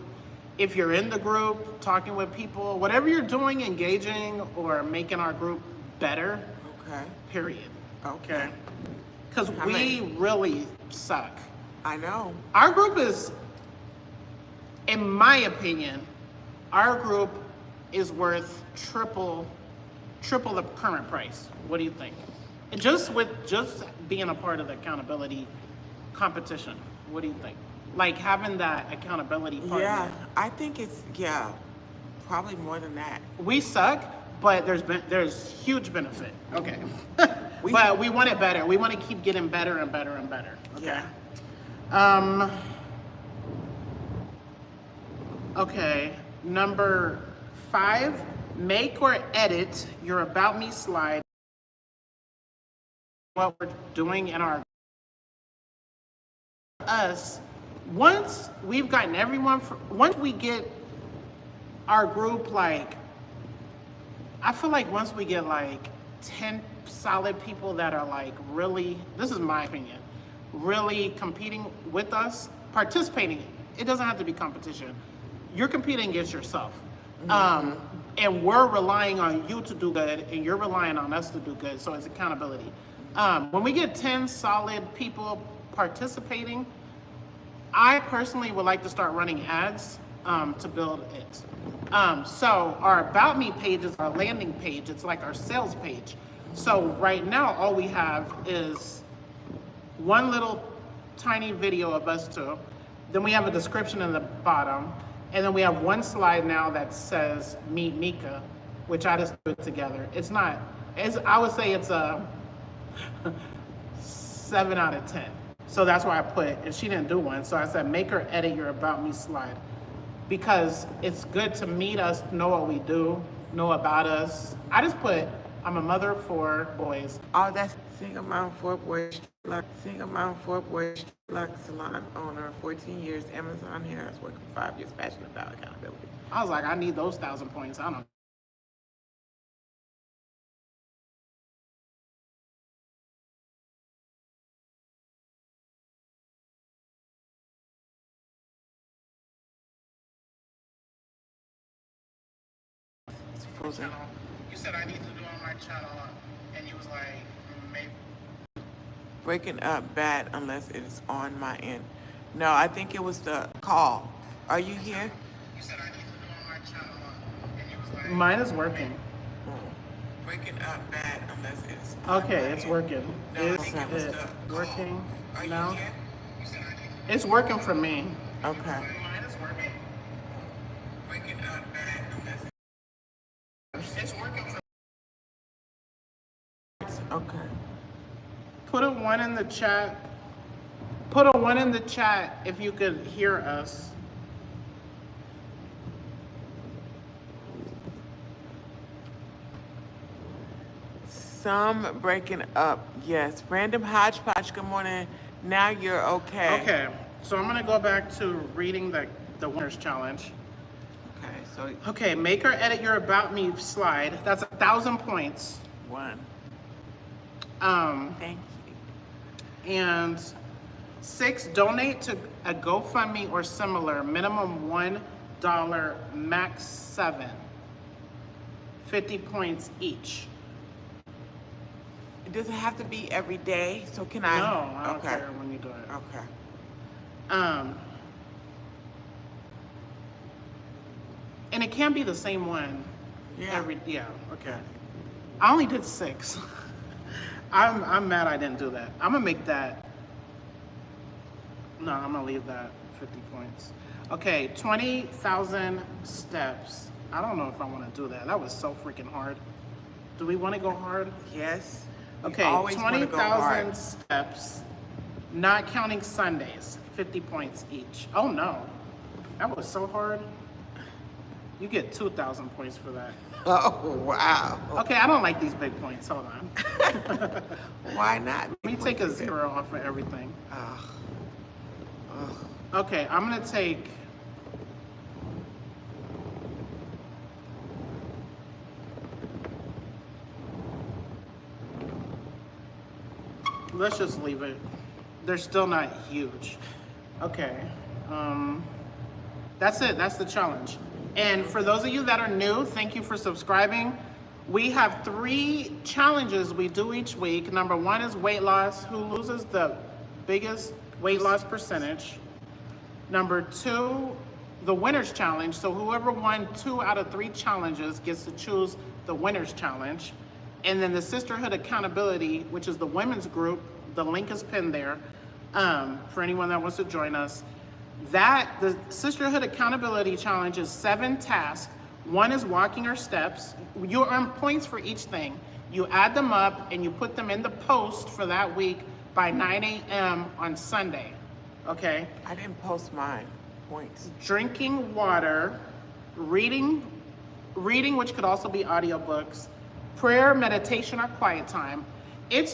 if you're in the group, talking with people, whatever you're doing, engaging or making our group better, Okay. period. Okay. Because How we many? really suck. I know. Our group is, in my opinion, our group is worth triple the current price. What do you think? And just being a part of the accountability competition, what do you think? Like having that accountability partner. Yeah. I think it's, probably more than that. We suck, but there's huge benefit. Okay. We- But we want it better. We want to keep getting better and better and better. Okay. Yeah. Okay, number 5, make or edit your About Me slide. What we're doing in our once we've gotten everyone, once we get our group, like, I feel like once we get like 10 solid people that are like really, this is my opinion, really competing with us, participating, it doesn't have to be competition. You're competing against yourself. And we're relying on you to do good, and you're relying on us to do good, so it's accountability. When we get 10 solid people participating, I personally would like to start running ads to build it. So our About Me page is our landing page. It's like our sales page. So right now, all we have is one little tiny video of us two. Then we have a description in the bottom. And then we have one slide now that says Meet Mika, which I just put together. I would say it's a 7 out of 10. So that's why I put, and she didn't do one. So I said, make or edit your About Me slide. Because it's good to meet us, know what we do, know about us. I just put, I'm a mother of 4 boys. Oh, that's single mom, 4 boys, single mom, 4 boys, salon owner, 14 years, Amazon hair. I was working 5 years, passionate about accountability. I was like, I need those 1,000 points. I don't It's frozen. You said I need to do on my channel, and you was like, maybe. Breaking up bad unless it is on my end. No, I think it was the call. Are you here? You said I need to do on my channel, and you was like. Mine is working. Breaking up bad unless it is Okay, it's working. No, Is I think it was it the working Are you now? here? It's working for me. Okay. Mine is working. Breaking up bad Okay. Put a 1 in the chat. Put a 1 in the chat if you could hear us. Some breaking up. Yes. Random hodgepodge. Good morning. Now you're okay. Okay, so I'm gonna go back to reading the winners challenge. Okay. So Okay, make or edit your About Me slide. That's 1,000 points. 1. Thank you. And 6, donate to a GoFundMe or similar, minimum $1, max 7. 50 points each. Does it have to be every day? So can I? No, I don't Okay. care when you do it. Okay. And it can't be the same one. Yeah. Okay. I only did 6. I'm mad I didn't do that. I'm gonna make that. No, I'm gonna leave that 50 points. Okay, 20,000 steps. I don't know if I want to do that. That was so freaking hard. Do we want to go hard? Yes. We Okay, always wanna go 20,000 hard. steps, not counting Sundays, 50 points each. Oh no, that was so hard. You get 2,000 points for that. Oh wow. Okay, I don't like these big points. Hold on. Why not? Let me take a 0 off of everything. Ugh. Ugh. Okay, I'm gonna take. Let's just leave it. They're still not huge. Okay. That's it. That's the challenge. And for those of you that are new, thank you for subscribing. We have 3 challenges we do each week. Number 1 is weight loss. Who loses the biggest weight loss percentage? Number 2, the winner's challenge. So whoever won 2 out of 3 challenges gets to choose the winner's challenge. And then the Sisterhood Accountability, which is the women's group, the link is pinned there for anyone that wants to join us. The Sisterhood Accountability Challenge is 7 tasks. 1 is walking her steps. You earn points for each thing. You add them up and you put them in the post for that week by 9 a.m. on Sunday, okay? I didn't post mine. Points. Drinking water, reading, which could also be audiobooks, prayer, meditation, or quiet time. It's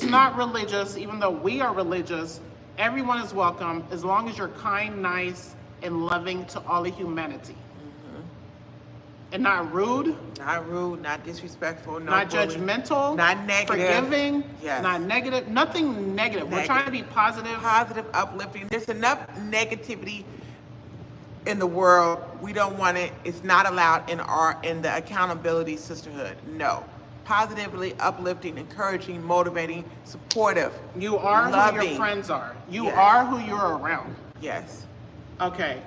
not religious, even though we are religious. Everyone is welcome as long as you're kind, nice, and loving to all of humanity. And not rude. Not rude, not disrespectful, no Not bullying, judgmental. not negative. Forgiving. Yes. Not negative. Nothing negative. We're trying to be positive. Positive, uplifting. There's enough negativity in the world. We don't want it. It's not allowed in the accountability sisterhood. No. Positively uplifting, encouraging, motivating, supportive. You are loving. who your friends are. You Yes. are who you're around. Yes. Okay.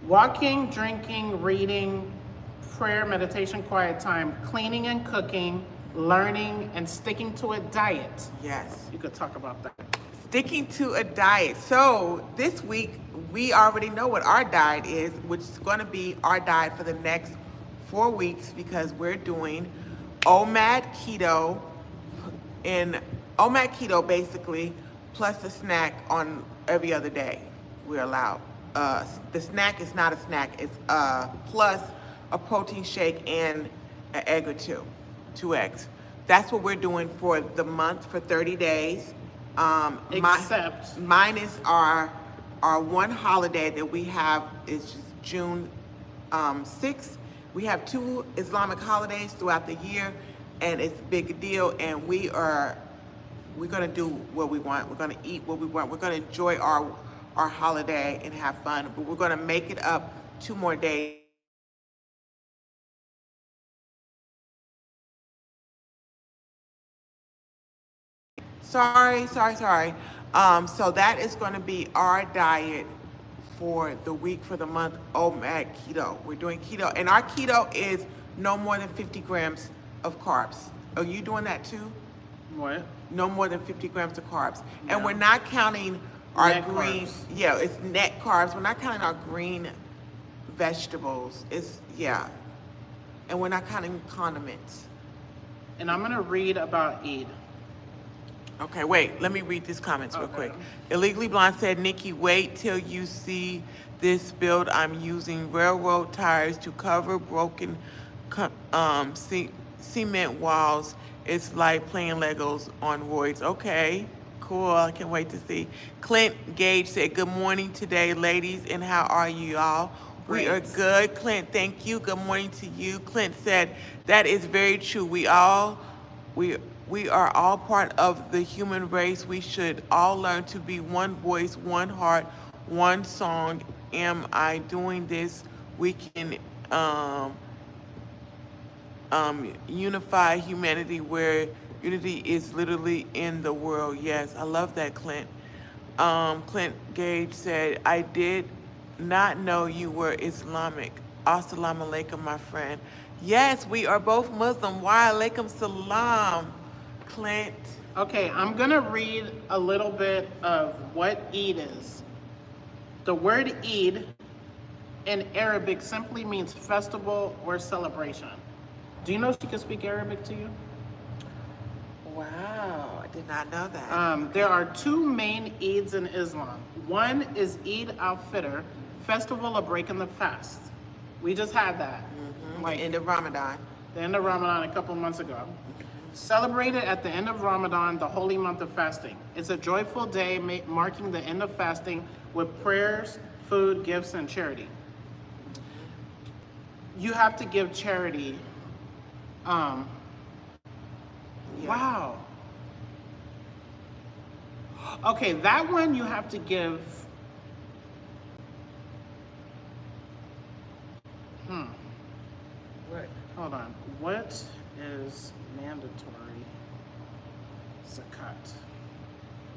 Walking, drinking, reading, prayer, meditation, quiet time, cleaning and cooking, learning, and sticking to a diet. Yes. You could talk about that. Sticking to a diet. So this week, we already know what our diet is, which is going to be our diet for the next 4 weeks because we're doing OMAD keto, and OMAD keto basically, plus a snack on every other day we're allowed. The snack is not a snack, it's plus a protein shake and an egg or 2 eggs. That's what we're doing for the month for 30 days. Except mine is our one holiday that we have is just June 6th. We have 2 Islamic holidays throughout the year, and it's a big deal. And we're gonna do what we want. We're gonna eat what we want. We're gonna enjoy our holiday and have fun. But we're gonna make it up 2 more days. Sorry. So that is going to be our diet for the week, for the month, OMAD keto. We're doing keto, and our keto is no more than 50 grams of carbs. Are you doing that too? what? No more than 50 grams of carbs. No. And we're not counting our Net green, carbs. yeah, it's net carbs. We're not counting our green vegetables. And we're not counting condiments. And I'm gonna read about Eid. Okay, wait. Let me read these comments real Okay. quick. Illegally Blonde said, Nikki, wait till you see this build. I'm using railroad tires to cover broken cement walls. It's like playing Legos on roids. Okay, cool. I can't wait to see. Clint Gage said, good morning today, ladies, and how are you all? We are Great. good. Clint, thank you. Good morning to you. Clint said, that is very true. We are all part of the human race. We should all learn to be one voice, one heart, one song. Am I doing this? We can unify humanity where unity is literally in the world. Yes, I love that, Clint. Clint Gage said, I did not know you were Islamic. Assalamu alaikum, my friend. Yes, we are both Muslim. Wa alaikum salam, Clint. Okay, I'm gonna read a little bit of what Eid is. The word Eid in Arabic simply means festival or celebration. Do you know she can speak Arabic to you? Wow, I did not know that. There are two main Eids in Islam. One is Eid al-Fitr, festival of breaking the fast. We just had that. Like End of Ramadan. the end of Ramadan a couple months ago. Celebrated at the end of Ramadan, the holy month of fasting. It's a joyful day marking the end of fasting with prayers, food, gifts, and charity. You have to give charity. Yeah. Wow. Okay, that one you have to give. Right. Hold on. What is mandatory zakat?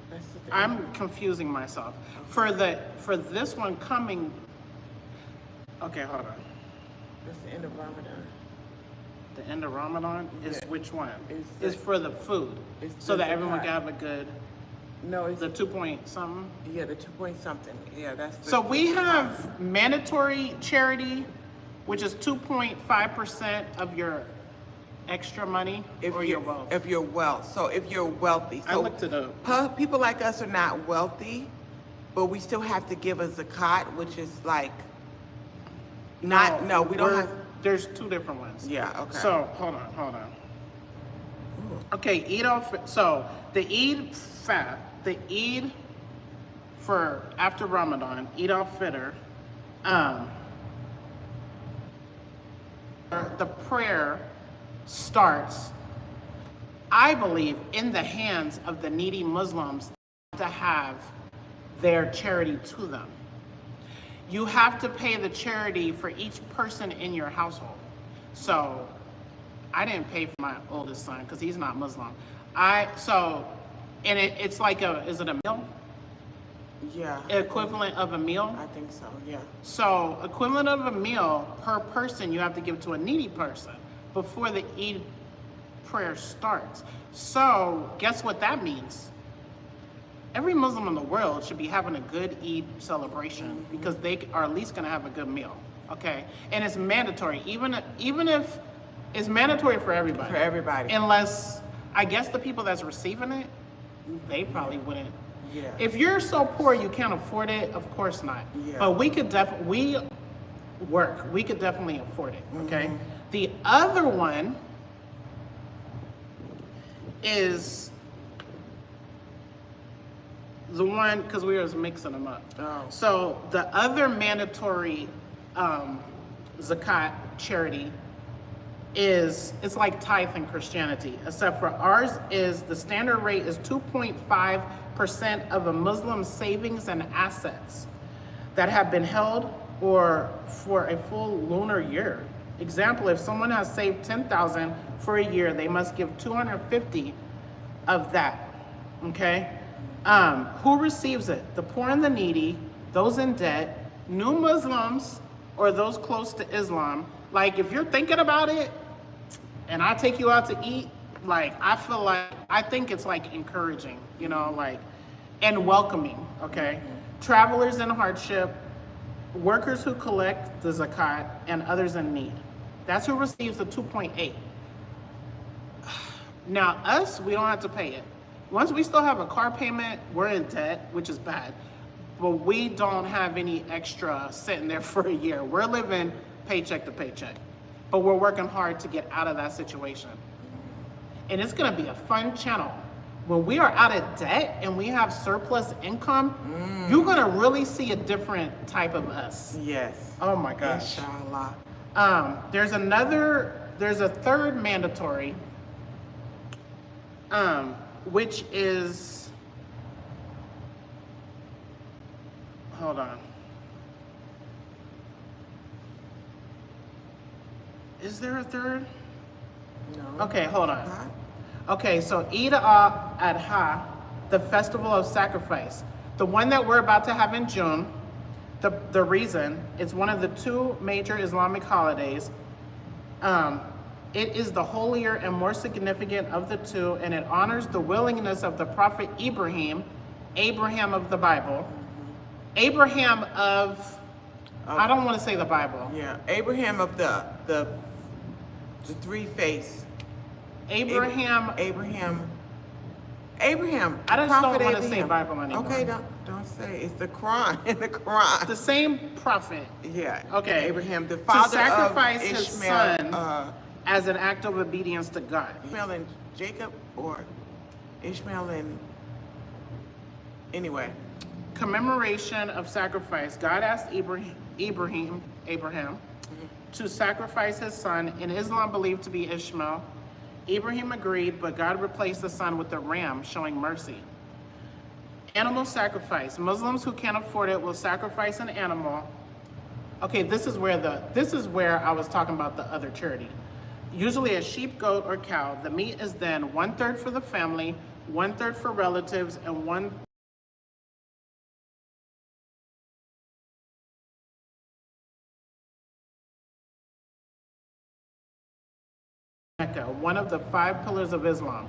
That's the thing. I'm confusing myself. For this one coming. Okay, hold on. That's the end of Ramadan. The end of Ramadan is Yeah. which one? It's It's the- for the food, it's so the that everyone zakat. can have a good. No, it's The 2 point something. yeah, the 2 point something. Yeah, that's the, So we have mandatory charity, which is 2.5% of your extra money or your wealth. If you're wealth. So if you're wealthy. I So looked it up. people like us are not wealthy, but we still have to give a zakat, which is like not no, we don't have There's two different ones. yeah, okay. So hold on. Okay, so the Eid for after Ramadan, Eid al-Fitr, the prayer starts, I believe, in the hands of the needy Muslims to have their charity to them. You have to pay the charity for each person in your household. So I didn't pay for my oldest son because he's not Muslim. It's like is it a meal? yeah. Equivalent of a meal? I think so, yeah. So equivalent of a meal per person you have to give to a needy person before the Eid prayer starts. So guess what that means? Every Muslim in the world should be having a good Eid celebration because they are at least gonna have a good meal, okay? And it's mandatory, even if it's mandatory for everybody. For everybody. Unless, I guess the people that's receiving it, they probably wouldn't. Yeah. If you're so poor you can't afford it, of course not. Yeah. But we could definitely afford it, okay? The other one is the one, because we were just mixing them up. Oh. So the other mandatory zakat charity it's like tithe in Christianity, except for ours is the standard rate is 2.5% of a Muslim's savings and assets that have been held or for a full lunar year. Example, if someone has saved 10,000 for a year, they must give 250 of that, okay? Who receives it? The poor and the needy, those in debt, new Muslims, or those close to Islam. Like, if you're thinking about it, and I take you out to eat, like, I think it's like encouraging, like, and welcoming, okay? Travelers in hardship, workers who collect the zakat, and others in need. That's who receives the 2.8. Now, us, we don't have to pay it. Once we still have a car payment, we're in debt, which is bad. But we don't have any extra sitting there for a year. We're living paycheck to paycheck. But we're working hard to get out of that situation. And it's gonna be a fun channel. When we are out of debt and we have surplus income, you're gonna really see a different type of us. Yes. Oh my gosh. Inshallah. There's a third mandatory, which is, hold on. Is there a third? No. Okay, hold on. Huh? Okay, so Eid al-Adha, the festival of sacrifice, the one that we're about to have in June, the reason, it's one of the two major Islamic holidays. It is the holier and more significant of the two, and it honors the willingness of the prophet Abraham of the Bible, Abraham of, I don't want to say the Bible. Yeah, Abraham of the three-face. Abraham. Abraham. I just Prophet don't want to say Abraham. Bible anymore. Okay, don't say it's the Quran. In the Quran. The same prophet. Yeah. Okay. Abraham, the To father sacrifice of his Ishmael, son as an act of obedience to God. Ishmael and Jacob, or Ishmael and anyway. Commemoration of sacrifice. God asked Abraham to sacrifice his son, in Islam believed to be Ishmael. Abraham agreed, but God replaced the son with a ram, showing mercy. Animal sacrifice. Muslims who can't afford it will sacrifice an animal. Okay, this is where I was talking about the other charity. Usually a sheep, goat, or cow. The meat is then 1/3 for the family, 1/3 for relatives, and 1/3 Mecca, one of the 5 pillars of Islam.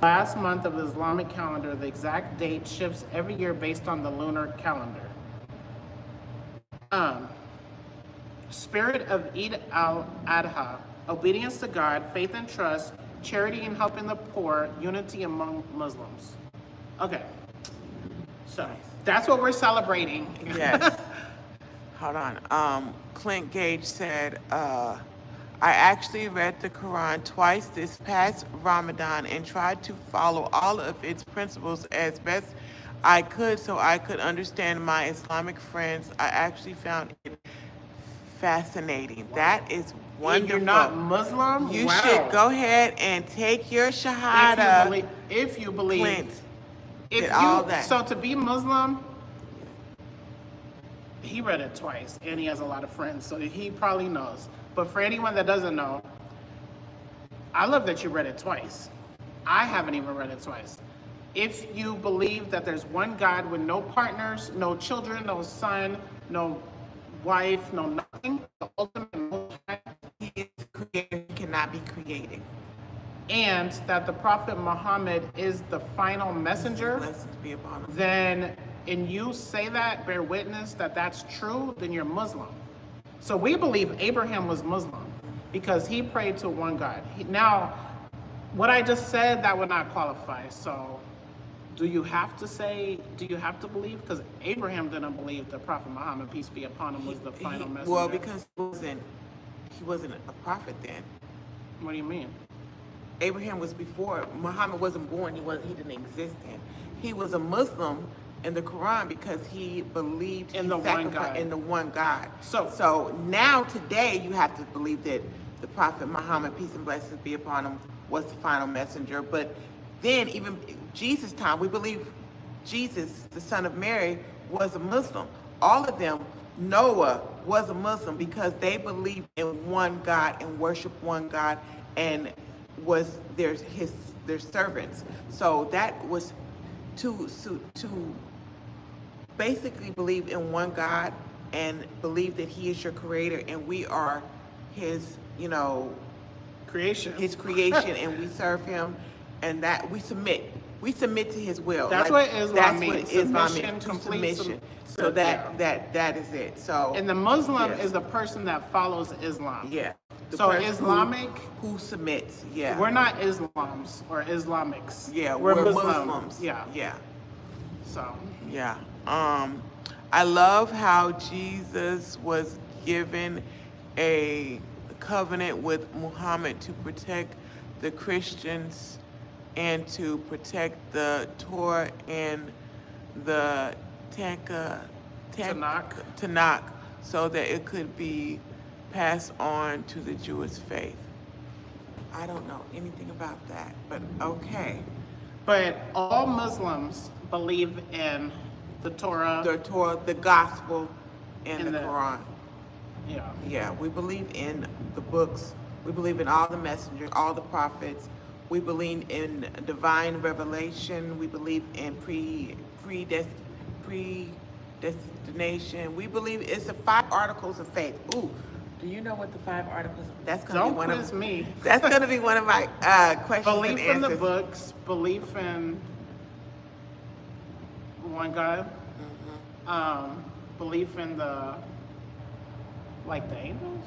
Last month of the Islamic calendar, the exact date shifts every year based on the lunar calendar. Spirit of Eid al-Adha, obedience to God, faith and trust, charity and helping the poor, unity among Muslims. Okay, so that's what we're celebrating. Yes. Hold on. Clint Gage said, I actually read the Quran twice this past Ramadan and tried to follow all of its principles as best I could so I could understand my Islamic friends. I actually found it fascinating. That is wonderful. And you're not Muslim? You Wow. should go ahead and take your Shahada. If you believe, Clint did all that. So to be Muslim, he read it twice, and he has a lot of friends, so he probably knows. But for anyone that doesn't know, I love that you read it twice. I haven't even read it twice. If you believe that there's one God with no partners, no children, no son, no wife, no nothing, the ultimate Most High, He is created, he cannot be created. and that the Prophet Muhammad is the final messenger, Blessings be upon him. then, and you say that, bear witness that that's true, then you're Muslim. So we believe Abraham was Muslim because he prayed to one God. Now, what I just said, that would not qualify. So do you have to believe? Because Abraham didn't believe the Prophet Muhammad, peace be upon him, was the final messenger. Well, because he wasn't a prophet then. What do you mean? Abraham was before. Muhammad wasn't born. He didn't exist then. He was a Muslim in the Quran because he believed In the one God. in the one God. So now today you have to believe that the Prophet Muhammad, peace and blessings be upon him, was the final messenger. But then even Jesus' time, we believe Jesus, the son of Mary, was a Muslim. All of them, Noah was a Muslim because they believed in one God and worshiped one God and was their servants. So that was to basically believe in one God and believe that he is your creator and we are his, creation. his creation and we serve him and that we submit to his will. That's what Islam means. That's what Islam Submission, means, complete submission. sub- So that is it. So And the Muslim yes. is the person that follows Islam. yeah. The So person Islamic, who submits, yeah. we're not Islams or Islamics. Yeah, we're we're Muslim. Muslims. Yeah. Yeah. So Yeah. I love how Jesus was given a covenant with Muhammad to protect the Christians and to protect the Torah and the Tanakh, so that it could be passed on to the Jewish faith. I don't know anything about that, but okay. but all Muslims believe in the Torah. The Torah, the Gospel, and the Quran. Yeah. Yeah, we believe in the books. We believe in all the messengers, all the prophets. We believe in divine revelation. We believe in predestination. We believe it's the 5 articles of faith. Ooh, do you know what the 5 articles? That's gonna Don't be one quiz of me. That's gonna be one of my questions Belief and in the answers. books, belief in one God, belief in the angels.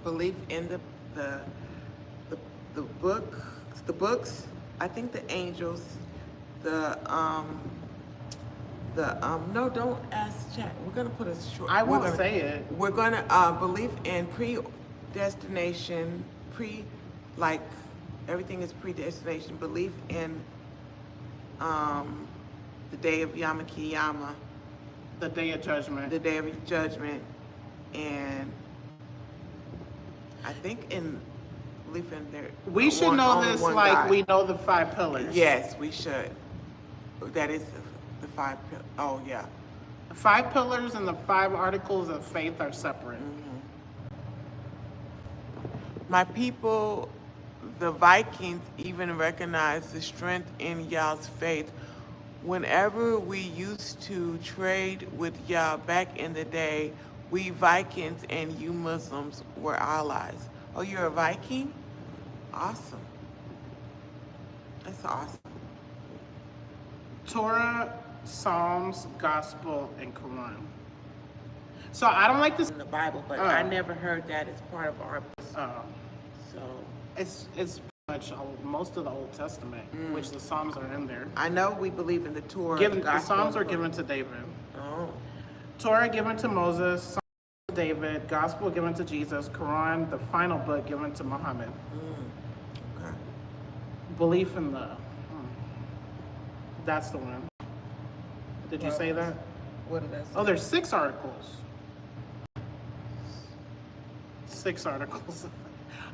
Belief in the books. I think the angels. No, don't ask chat. We're gonna put a short. I won't say it. We're gonna belief in predestination, like everything is predestination. Belief in the day of Yom Kippur, The day of judgment. the day of judgment, and I think in belief in there. We should know this like God. we know the 5 pillars. Yes, we should. That is the 5 pillars. Oh yeah. The 5 pillars and the 5 articles of faith are separate. My people, the Vikings, even recognize the strength in Yah's faith. Whenever we used to trade with Yah back in the day, we Vikings and you Muslims were allies. Oh, you're a Viking? Awesome. That's awesome. Torah, Psalms, Gospel, and Quran. So I don't like this. In the Bible, but Oh. I never heard that as part of our. So It's pretty much most of the Old Testament, which the Psalms are in there. I know we believe in the Torah. The Gospel, Psalms are given to David. Oh. Torah given to Moses, Psalms to David, Gospel given to Jesus, Quran, the final book given to Muhammad. Okay. Belief in the. That's the one. Did you say that? What did I say? Oh, there's 6 articles. 6 articles.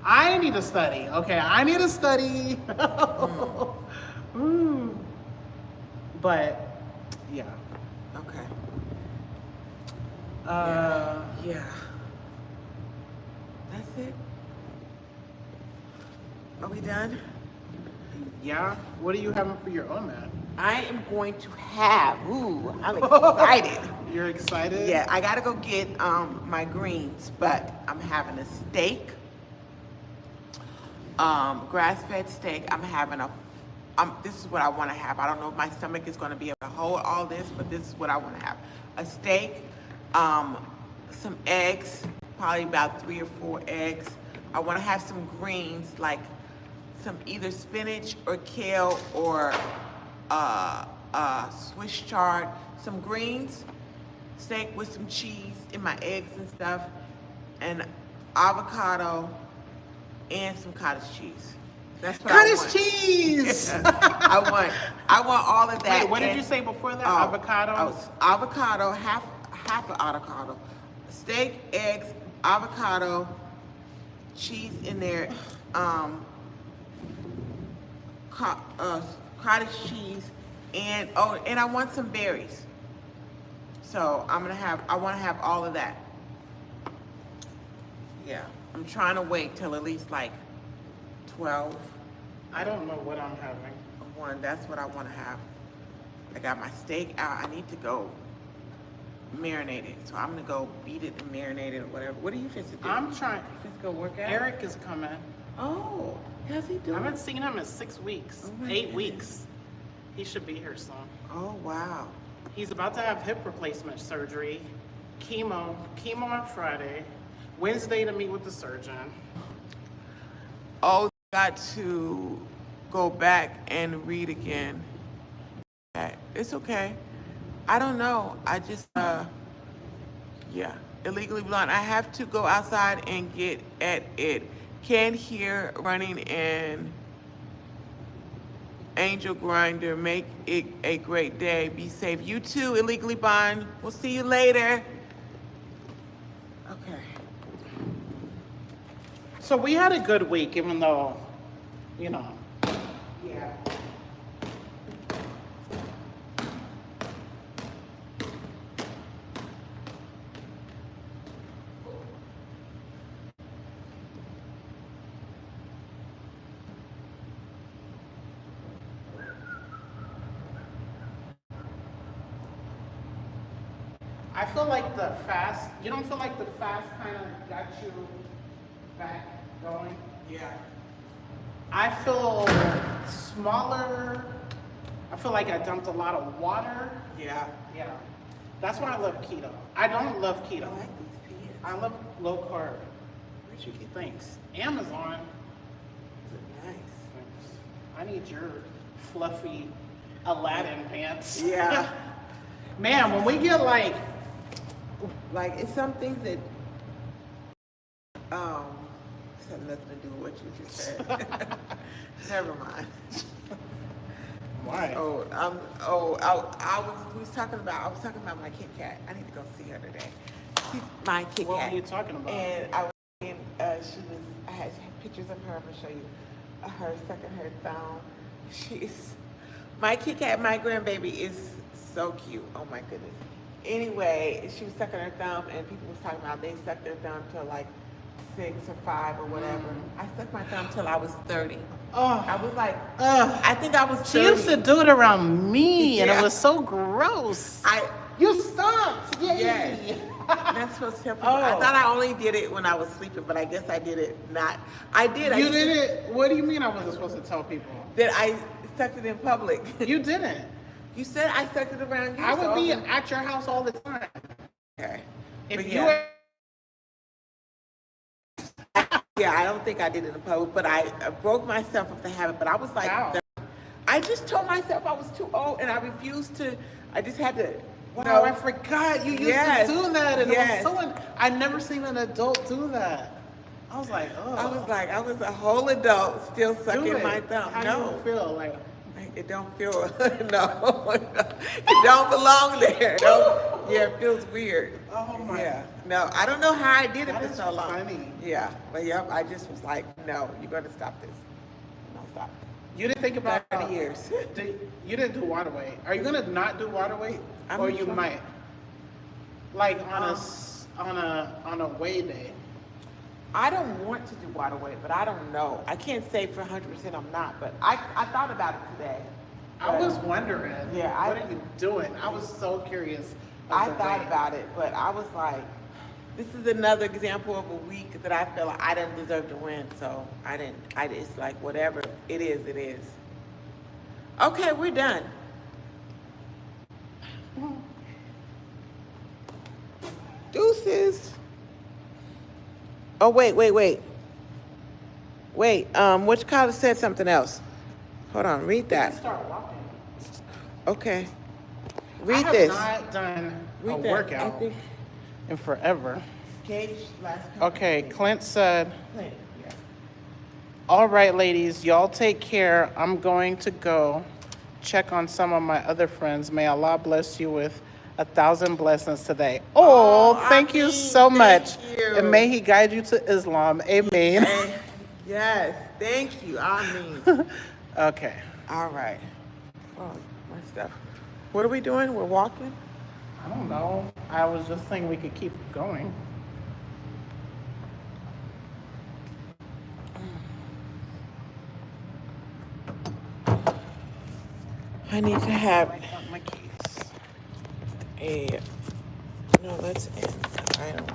I need to study. Okay, I need to study. But, yeah. Okay. Yeah. That's it. Are we done? Yeah. What are you having for your OMAD? I am going to have. Ooh, I'm excited. You're excited? Yeah, I gotta go get my greens, but I'm having a steak, grass-fed steak. I'm having this is what I want to have. I don't know if my stomach is going to be able to hold all this, but this is what I want to have: a steak, some eggs, probably about 3 or 4 eggs. I want to have some greens, like some either spinach or kale or Swiss chard, some greens, steak with some cheese and my eggs and stuff, and avocado and some cottage cheese. That's what I want. Cottage cheese! I want all of that. Wait, what did and- you say before that? Oh, Avocado? avocado, half an avocado, steak, eggs, avocado, cheese in there, cottage cheese, and I want some berries. So I want to have all of that. Yeah, I'm trying to wait till at least like 12 I don't know what I'm having. or 1. That's what I want to have. I got my steak out. I need to go marinate it. So I'm gonna go beat it and marinate it or whatever. What are you supposed to do? I'm trying. Just go work out. Eric is coming. Oh, how's he I doing? haven't seen him in 6 weeks. Oh my 8 goodness. weeks. He should be here soon. Oh wow. He's about to have hip replacement surgery chemo on Friday, Wednesday to meet with the surgeon. Oh, got to go back and read again. It's okay. I don't know. I just, yeah, illegally blind. I have to go outside and get at it. Can't hear running and Angel Grinder. Make it a great day. Be safe. You too, illegally blind. We'll see you later. Okay. So we had a good week, even though, you know. Yeah. I feel like you don't feel like the fast kind of got you back going? Yeah. I feel smaller. I feel like I dumped a lot of water. Yeah. Yeah. That's why I love keto. I don't love I keto. like these pants. I love low carb. Where'd you get Thanks. Amazon. these? Nice. Thanks. I need your fluffy Aladdin pants. Yeah. Man, when we get like, Like, it's some things that, this had nothing to do with what you just said. Never mind. why? I was talking about my Kit Kat. I need to go see her today. My Kit What Kat. were you talking about? And I was saying, I had pictures of her. I'm gonna show you her sucking her thumb. My Kit Kat, my grandbaby is so cute. Oh my goodness. Anyway, she was sucking her thumb, and people was talking about they sucked their thumb till like 6 or 5 or whatever. I sucked my thumb till I was 30. Oh, I was like, I think I was 30. she used to do it around me, and it Yeah. was so gross. You stopped. Yay. Yes. That's supposed to tell people. I Oh. thought I only did it when I was sleeping, but I guess I did it not. I did. I You used to- did it? What do you mean I wasn't supposed to tell people? That I sucked it in public. You didn't. You said I sucked it around you. I so would be was- at your house all the time. Okay. If But you yeah. Yeah, I don't think I did it in public, but I broke myself of the habit. But I was like, Wow. I just told myself I was too old, and I refused to. I just had to. Wow, I forgot you used Yes. to do that, and Yes. it was so. I never seen an adult do that. I was like, oh. I was a whole adult still sucking do it. my thumb. How No. you feel? Like, It don't feel, no, it don't belong there. Yeah, it feels weird. Oh my. Yeah, no, I don't know how I did it That for is so long. funny. Yeah, but yep, I just was like, no, you're gonna stop this. No, stop. you didn't think about 30 years. You didn't do water weight. Are you gonna not do water weight, I'm or not you sure. might? Like on a weigh day. I don't want to do water weight, but I don't know. I can't say for 100% I'm not, but I thought about it today. I But was wondering. Yeah, what are you doing? I was so curious. of I the thought weight. about it, but I was like, this is another example of a week that I feel like I didn't deserve to win. So it's like, whatever it is, it is. Okay, we're done. Deuces. Oh, wait. Which Kyla said something else. Hold on, read that. Start walking. Okay. I Read have this. not done a Read that. workout I think in forever. Gage last Okay, Clint said, Clint, yeah. all right, ladies, y'all take care. I'm going to go check on some of my other friends. May Allah bless you with 1,000 blessings today. Oh, thank you Ameen. so much. Thank you. And may he guide you to Islam. Amen. Hey, yes, thank you. I mean, Okay. all right. Oh, my stuff. What are we doing? We're walking? I don't know. I was just saying we could keep going. I need to have I got my keys. a, no, let's end. I don't.